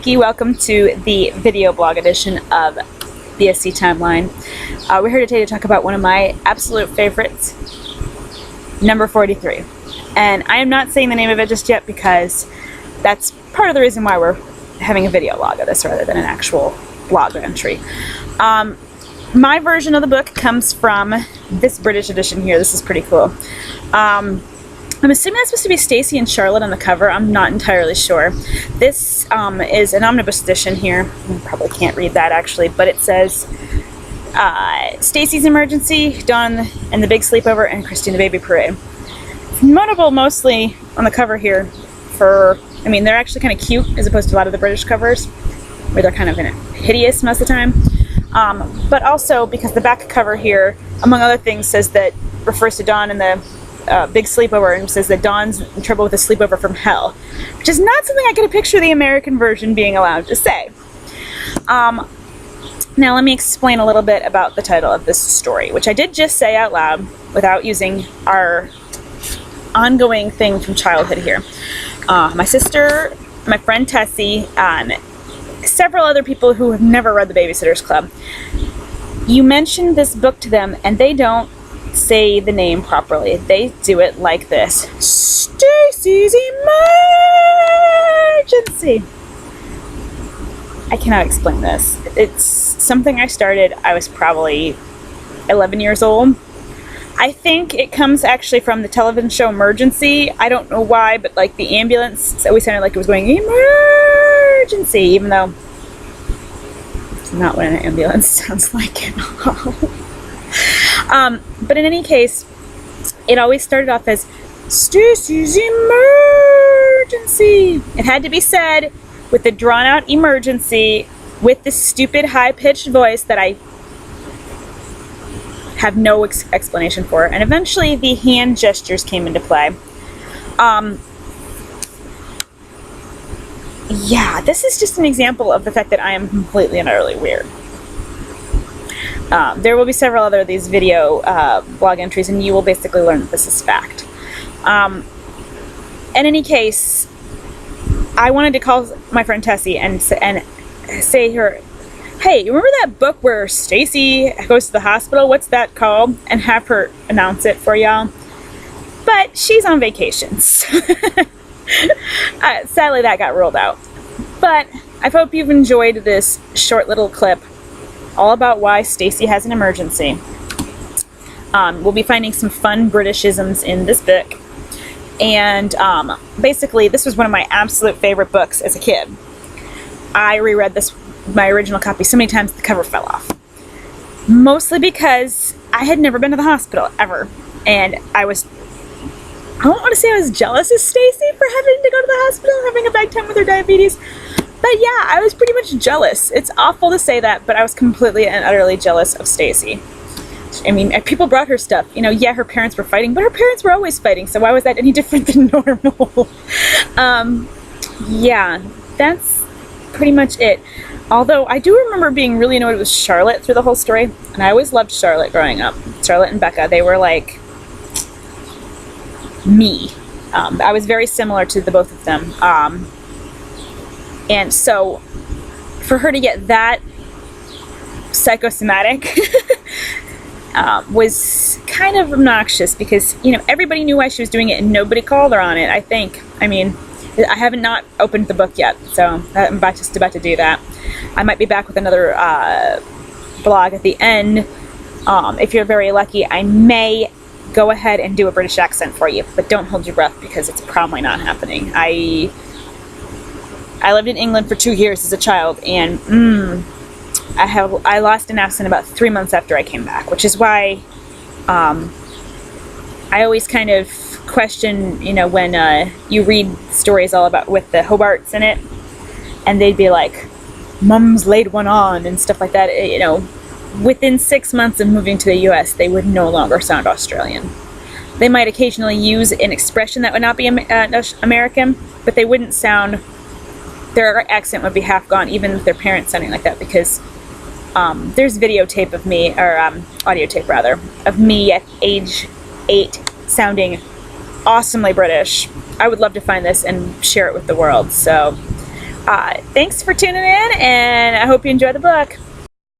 Welcome to the video blog edition of BSC Timeline. We're here today to talk about one of my absolute favorites, number 43. And I am not saying the name of it just yet because that's part of the reason why we're having a video log of this rather than an actual blog entry. My version of the book comes from this British edition here. This is pretty cool. I'm assuming that's supposed to be Stacey and Charlotte on the cover. I'm not entirely sure. This is an omnibus edition here. You probably can't read that actually, but it says Stacey's Emergency, Dawn and the Big Sleepover, and Christine the Baby Parade. Notable mostly on the cover here for, I mean, they're actually kind of cute as opposed to a lot of the British covers where they're kind of hideous most of the time. But also because the back cover here, among other things, says that, refers to Dawn and the Big Sleepover, and says that Dawn's in trouble with a sleepover from hell, which is not something I could picture the American version being allowed to say. Now let me explain a little bit about the title of this story, which I did just say out loud without using our ongoing thing from childhood here. My sister, my friend Tessie, and several other people who have never read the Babysitters Club, you mentioned this book to them and they don't say the name properly. They do it like this: Stacey's Emergency. I cannot explain this. It's something I started, I was probably 11 years old. I think it comes actually from the television show Emergency. I don't know why, but like the ambulance always sounded like it was going emergency, even though it's not what an ambulance sounds like at all. But in any case, it always started off as Stacey's Emergency. It had to be said with the drawn-out emergency, with the stupid high-pitched voice that I have no explanation for. And eventually the hand gestures came into play. Yeah, this is just an example of the fact that I am completely and utterly weird. There will be several other of these video blog entries, and you will basically learn that this is fact. In any case, I wanted to call my friend Tessie and say to her, "Hey, you remember that book where Stacey goes to the hospital? What's that called?" And have her announce it for y'all. But she's on vacation. Sadly, that got ruled out. But I hope you've enjoyed this short little clip all about why Stacey has an emergency. We'll be finding some fun Britishisms in this book. And basically, this was one of my absolute favorite books as a kid. I reread my original copy so many times the cover fell off. Mostly because I had never been to the hospital, ever. And I don't want to say I was jealous of Stacey for having to go to the hospital, having a bad time with her diabetes. But yeah, I was pretty much jealous. It's awful to say that, but I was completely and utterly jealous of Stacey. I mean, people brought her stuff. You know, yeah, her parents were fighting, but her parents were always fighting, so why was that any different than normal? Yeah, that's pretty much it. Although, I do remember being really annoyed with Charlotte through the whole story, and I always loved Charlotte growing up. Charlotte and Becca, they were like me. I was very similar to the both of them. And so, for her to get that psychosomatic was kind of obnoxious because, you know, everybody knew why she was doing it and nobody called her on it, I think. I mean, I haven't not opened the book yet, so I'm just about to do that. I might be back with another blog at the end. If you're very lucky, I may go ahead and do a British accent for you, but don't hold your breath because it's probably not happening. I lived in England for 2 years as a child, and I lost an accent about 3 months after I came back, which is why I always kind of question, you know, when you read stories all about with the Hobarts in it, and they'd be like, "Mum's laid one on," and stuff like that. You know, within 6 months of moving to the U.S., they would no longer sound Australian. They might occasionally use an expression that would not be American, but they wouldn't sound. Their accent would be half gone, even with their parents sounding like that, because there's videotape of me, or audio tape rather, of me at age 8 sounding awesomely British. I would love to find this and share it with the world. So Thanks for tuning in, and I hope you enjoy the book.